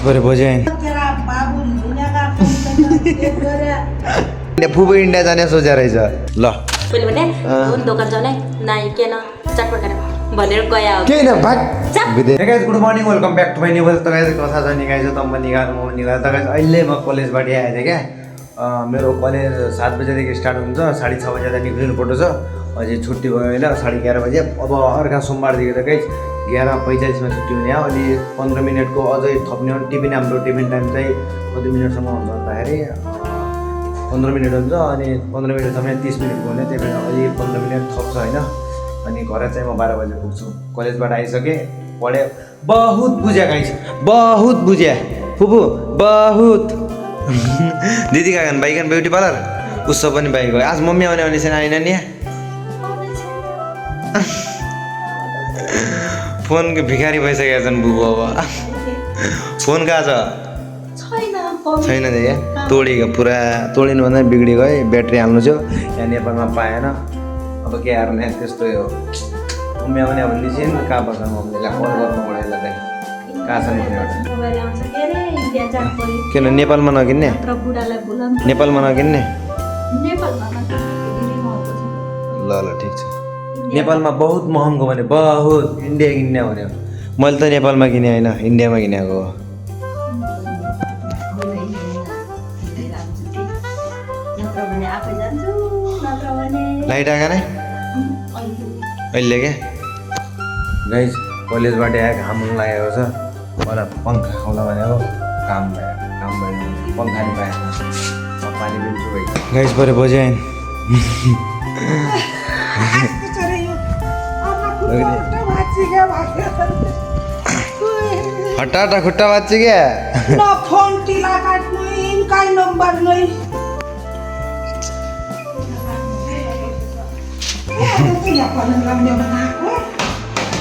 बरे बजाएन फुबू इन्डिया जाने सोचे रहेछ ल मैले भने दोकान जाने नाइ के न चटपट गरेर भनेर गया हो केही न भाग guys good morning welcome back to my new vlog. तपाईँ कथा छ नि गाइस तम्म निगार म निगार त गाइस अहिले म कलेजबाट आएको थिएँ क्या। मेरो कलेज 7 बजेदेखि स्टार्ट हुन्छ, 6:30 बजे त निक्लिनु पर्छ। अझै छुट्टी भयो होइन 11:30 बजे। अब अर्का सोमबारदेखि त गाइस 11:45 छुट्टी हुने हो। अनि 15 मिनटको अझै थप्ने हो। हाम्रो टिफिन टाइम चाहिँ कति मिनटसम्म हुन्छ भन्दाखेरि 15 मिनट हुन्छ। अनि 15 मिनट थप्ने 30 मिनटको हुने, त्यही भएर अझै 15 मिनट थप्छ होइन। अनि घर चाहिँ म 12 बजे पुग्छु। कलेजबाट आइसकेँ, पढेँ, बहुत बुझ्या गाइस, बहुत बुझ्या फुपू बहुत। दिदी गएन बाइकन ब्युटी पार्लर, उसो पनि बाइक गयो। आज मम्मी आउने भने चाहिँ आएन नि। फोनको भिखारी भइसकेका छन् बुबु। अब फोन कहाँ छ? छैन क्या, तोडेको पुरा तोडिनु भन्दा बिग्रियो है। ब्याट्री हाल्नु थियो यहाँ नेपालमा पाएन। अब के हार्ने त्यस्तो हो। मम्मी आउने भने चाहिँ कहाँ पर्छ मम्मीलाई कल गर्नु पऱ्यो यसलाई चाहिँ कहाँ छ नि किन नेपालमा नकिन्ने? नेपालमा नकिन्ने? ल ल ठिक छ। नेपालमा बहुत महँगो भने बहुत, इन्डिया किन्ने भन्यो। मैले त नेपालमा किने होइन, इन्डियामा किनेको हो। लाइट आएन अहिले क्या गाइस। कलेजबाट आएर घाम हुन लागेको छ। मलाई पङ्खा खाउँला भनेको काम भयो पङ्खा नि पाएन। पानी पिन्छु भाइ गाइस परे बजाएन। हट्टा खुट्टा बाँच्ची क्या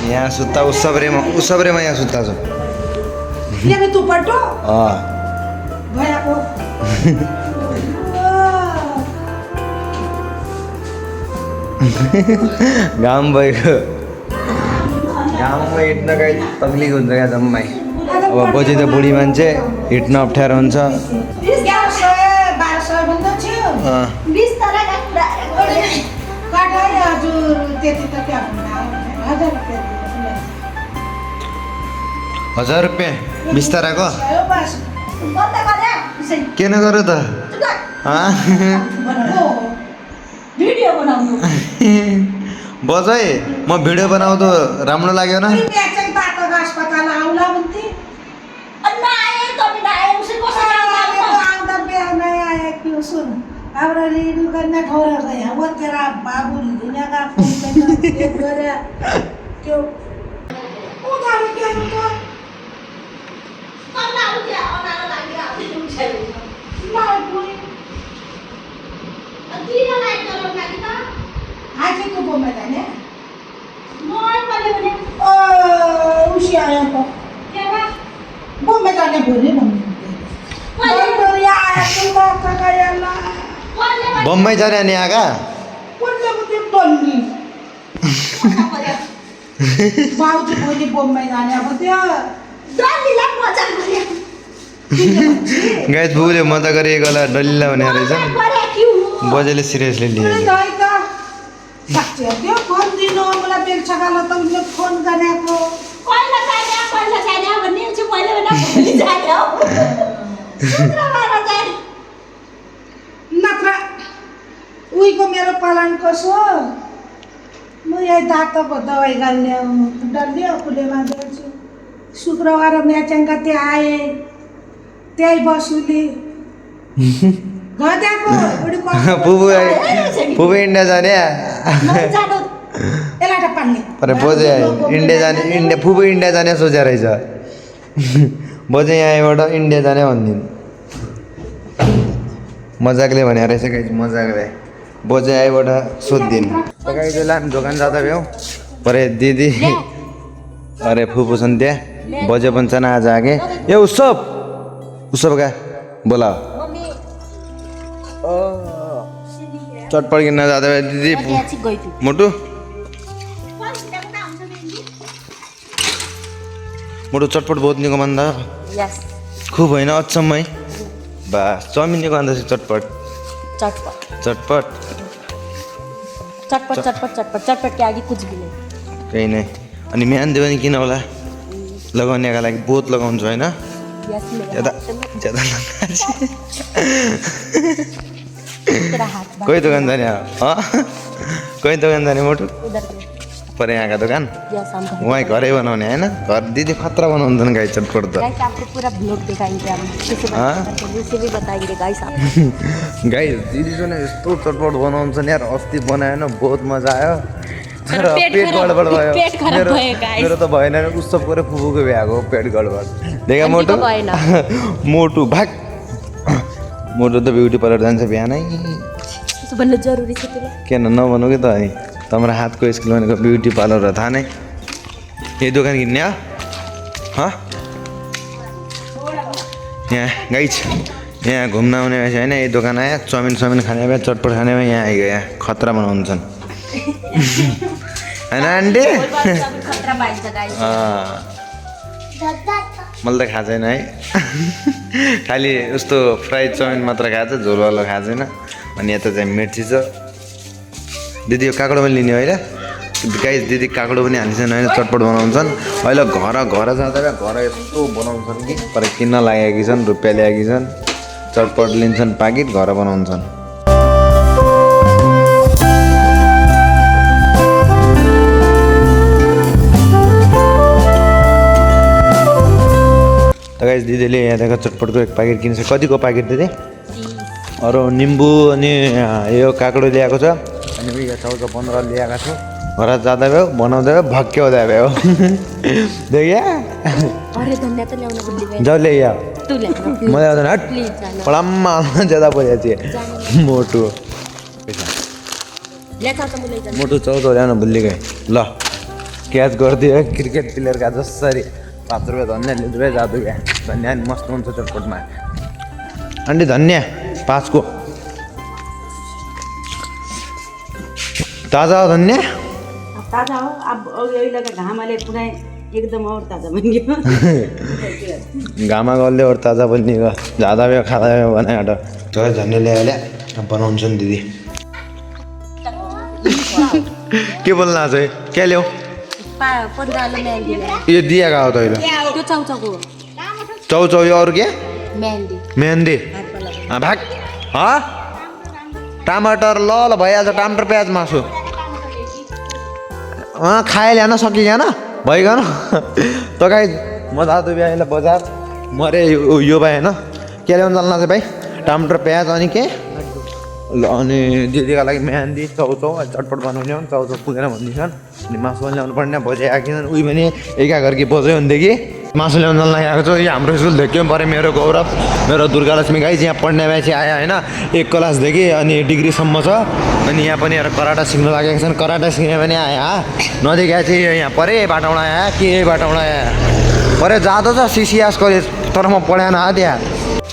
यहाँ सुत्ता उसबरेमा यहाँ सुत्ता छ। घाम भएको घाममा हिँड्न गए तक्लिक हुन्छ क्या जम्मै। अब बजी त बुढी मान्छे हिँड्न अप्ठ्यारो हुन्छ। हजार रुपियाँ बिस्ताराको किन गर्यो त? बजाए म भिडियो बनाउँदा राम्रो लाग्यो न? बम्बई जाने नि आगा गाइस बुबुले मजा गरेको होला डल्ला भने रहेछ। बजेले सिरियसली लिए उहीको मेरो पालन कसो म यही दाँतको दबाई गाल्ने डल्ले कुलेमा जान्छु। शुक्रबार म्याचङ्गा त्यहाँ आए, त्यही बसुले फुबू इन्डिया जाने बजे इन्डिया जाने फुबू इन्डिया जाने सोचे रहेछ। बजे यहाँबाट इन्डिया जाने भनिदिनु मजाकले भने रहेछ गाइस, मजाकले। बजे आइबाट सोधिदिनु गाइस। लानु दोकान जाँदा भ्याउ परे दिदी अरे फुपू छन् त्यहाँ, बजे पनि छन् आज आगे। ए उसब क्या बोला चटपट किन्न जाँदा दिदी मोटु मोटो चटपट बहुत नहीं कमांदा। यस खुब होइन अचम्मै बस चाउमिनको अन्त चटपट चटपट चटपट चटपट चटपट चटपट चटपट के आगे कुछ भी नहीं केही नै अनि म्यान्दे पनि किन होला लगाउनेका लागि बोत लगाउँछु होइन यस मेरा ज्यादा हाथ में ज्यादा तेरा हाथ बाहर कोही दोकान जाने कोही दोकान जाने मोटु उधर के पर यहाँका दोकान यस हम वहीँ घरै बनाउने होइन घर दिदी खतरा बनाउँछन् गाई चटपट त गाइस आपको पूरा ब्लॉग दिखाएंगे हम किसी हाँ? से भी बताएंगे गाइस आप गाई दिदी चाहिँ यस्तो चटपट बनाउँछन् यार अस्ति बनाएन बहुत मजा आयो तर पेट पेट खराब- गडबड भयो पेट खराब मेरो भयो, guys. मेरो त भएन उसको पुरै फुफूको भ्याएको पेट गडबड देखा मोटु आन्टीको भएन। मोटु भाग मोटु त ब्युटी पार्लर जान्छ बिहानै उसको भन्नु जरुरी छ तिमीलाई किन नभनौ कि त है तम्रो हातको स्किल भनेको ब्युटी पार्लर हो थाहा नै यही दोकान किन्ने हो हँ यहाँ गाइज यहाँ घुम्न आउने भएछ होइन यही दोकान आयो चाउमिन खाने भए चटपट खाने भए यहाँ आइगयो यहाँ खतरा बनाउँछन् होइन आन्टी खतरा पाइन्छ गाइस मैले त खाएको छैन है खालि उस्तो फ्राइड चाउमिन मात्र खाएको छ झोलवालो खाएको छैन अनि यता चाहिँ मिर्ची छ दिदी यो काँक्रो पनि लिने होइन गाइस दिदी काँक्रो पनि हालिन्छन् होइन चटपट बनाउँछन् अहिले घर जाँदा घर यस्तो बनाउँछन् कि तर किन्न लागेकी छन् रुपियाँ ल्याएकी छन् चटपट लिन्छन् पाकिट घर बनाउँछन् त गाइस दिदीले यहाँ देखो चटपटको एक प्याकेट किन्छ कतिको प्याकेट दिदी अरू निम्बु अनि यो काँक्रो ल्याएको छ अनि उयो 14-15 ल्याएको छु घर जाँदा भयो बनाउँदा भयो भक्क्याउँदा भयो देखिया अरे धनिया त ल्याउन भुलि गए जाऊ ल्याइया तू ले म ल्याउँदैन हट प्लिज जान पडम्मा ज्यादा पऱ्यो थिएँ मोटु ले चाचा मुले जान मोटु 14 ल्याउन भुलि गएँ ल क्याच गरिदियो क्रिकेट प्लेयरका जसरी 5 रुपियाँ धन्या 2 रुपियाँ जादु क्या धन्या नि मस्त हुन्छ चटपटमा आन्टी धन्या 5 को ताजा हो धन्या ताजा हो अब यही लगा घामले पुरा एकदम और ताजा बन गयो घामा गल्ले और ताजा बन्ने गयो जाँदा भयो खाँदा भयो भने हट जय धन्य ल्याए बनाउँछ नि दिदी के बोल्न आज है क्या ल्याऊ 15 आलु मेहंदी ले यो दिएका हो तैँले त्यो चाउचाउको चौचौ यो अरू के मेहंदी मेहन्दी भाग टमाटर ल भइहाल्छ टमाटर प्याज मासु खाए ल्याएन सकिएन भइगन त गाई म जाँदा बिहान बजार मरे यो भाइ होइन के ल्याउनु चल्न चाहिँ भाइ टमाटर प्याज अनि के ल अनि दिदीका लागि मेहन्दी चौचौ चटपट बनाउने हो चौचौ पुगेन भनिदिन्छन् अनि मासु पनि ल्याउनु पर्ने बजे आएन उयो भने एका घरकी बज्यो भनेदेखि मासु ल्याउनु चल्न आएको छ यो हाम्रो स्कुल देख्यो पऱ्यो मेरो गौरव मेरो दुर्गालक्ष्मी गाई यहाँ पढ्ने भएपछि आयो होइन 1 क्लासदेखि अनि डिग्रीसम्म छ अनि यहाँ पनि हेर कराटा सिक्नु लागेको छन् कराटा सिक्ने पनि आयो नदेखि चाहिँ यहाँ परे बाटोबाट आयो के बाटोबाट आयो परे जाँदो छ सिसिएस कलेज तर म पढाएन त्यहाँ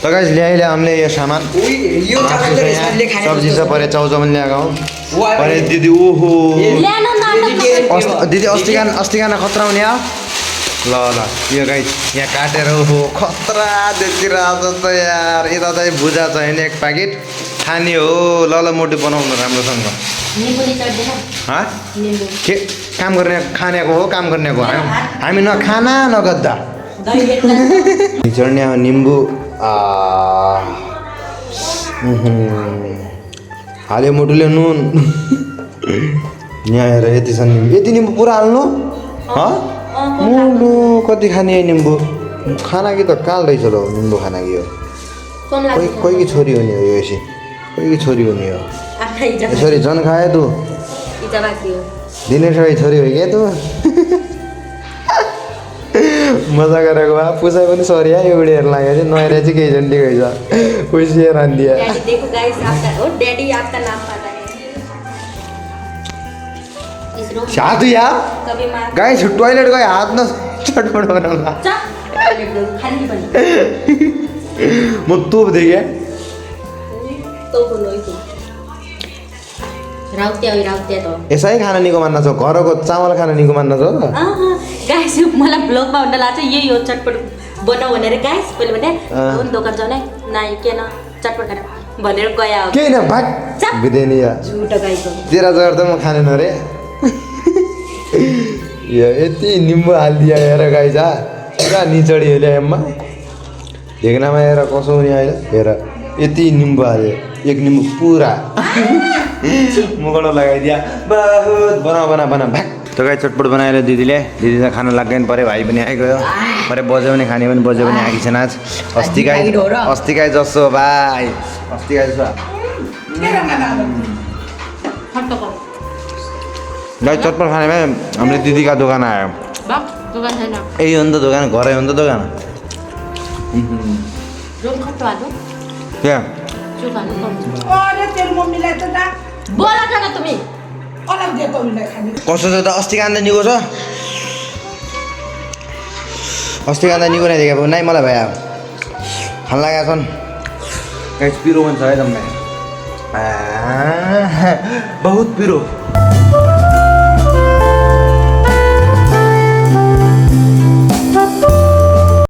त गाइस ल्याइले हामीले यो सामान सब्जी छ परे चाउचाउ पनि ल्याएको हो परे दिदी ओहो ल्यान दिदी अस्तिगाना खतरा हुने हो ल यो गाइस यहाँ काटेर ओहो खतरा देखिरहेको छ त यार यता चाहिँ भुजा चाहिने 1 प्याकेट खाने हो ल मोटो बनाउनु राम्रोसँग निम्बु नि चढ्दैन निम्बु के काम गर्ने खानेको हो काम गर्नेको हामी न खाना न गद्दा दही भेट्ला चढ्ने निम्बु हाल्यो मोटुले नुन यहाँ हेर यति छ निम्बु यति निम्बु पुरा हाल्नु मुलु कति खाने निम्बु खाना कि त काल रहेछ ल निम्बु खाना कि हो कम लाग्छ कोही कि छोरी हुने हो यो यसरी कोही कि छोरी हुने हो आफ्नै इज्जत यसरी जन खायो तँ इज्जत बाँकी हो दिनेश राई छोरी हो क्या तँ मजा गरेको भए पुसाइ पनि सरी एउटीहरू लाग्यो चाहिँ नहेर चाहिँ केही झन्डी गएछ पैसा रान्दिया डैडी देखो गाइस आपका हो डैडी आपका नाम पता है इस रूम साधु यार कभी मार गाइस टॉयलेट गए हात न चटपट बनाउला खाली पनि म तोप देखेँ तो बोलो इतो राउते तो यसै खाना निको मान्न छ घरको चामल खाना निको मान्न छ गाइस मलाई ब्लगमा भन्दा लाग्छ यही हो चटपट बनाऊ भनेर गाइस पहिले भने कुन दोकान जाने नाइ किन चटपट गरेर भनेर गयो केही न भाग बिदेनी झुटो गाईको तेरा जग्गा त म खानेन रे यो यति निम्बु हालिदियो हेर गाई जा पुरा निचडी हेले एममा ढेग्नामा हेर कसो हुने अहिले हेर यति निम्बु हाल्यो एक निम्बु पुरा मुगलो लगाइदिया बहुत बना भाग त गाई चटपट बनाएर दिदीले दिदीलाई खाना लाग्दैन पऱ्यो भाइ पनि आइगयो परे बज्यो भने खाने पनि बज्यो भने आएको छैन आज अस्ति गाई जसो भाइ अस्ति गाई जसो गाई चटपट खाने भाइ हाम्रो दिदीका दोकान आयो दोकान छैन यही हो नि त दोकान घरै हो नि त दोकान रुम खट्टो हाल्नु क्या अरे तेरो मम्मीलाई त दा बोला खाना तुम्ही अलग दिएको उसलाई खाने कसो छ त अस्ति कान्दा निको छ अस्ति कान्दा निको नै देखेको नाइ मलाई भए खान लागेका छन् गाइस पिरो पनि छ है जम्मै बहुत पिरो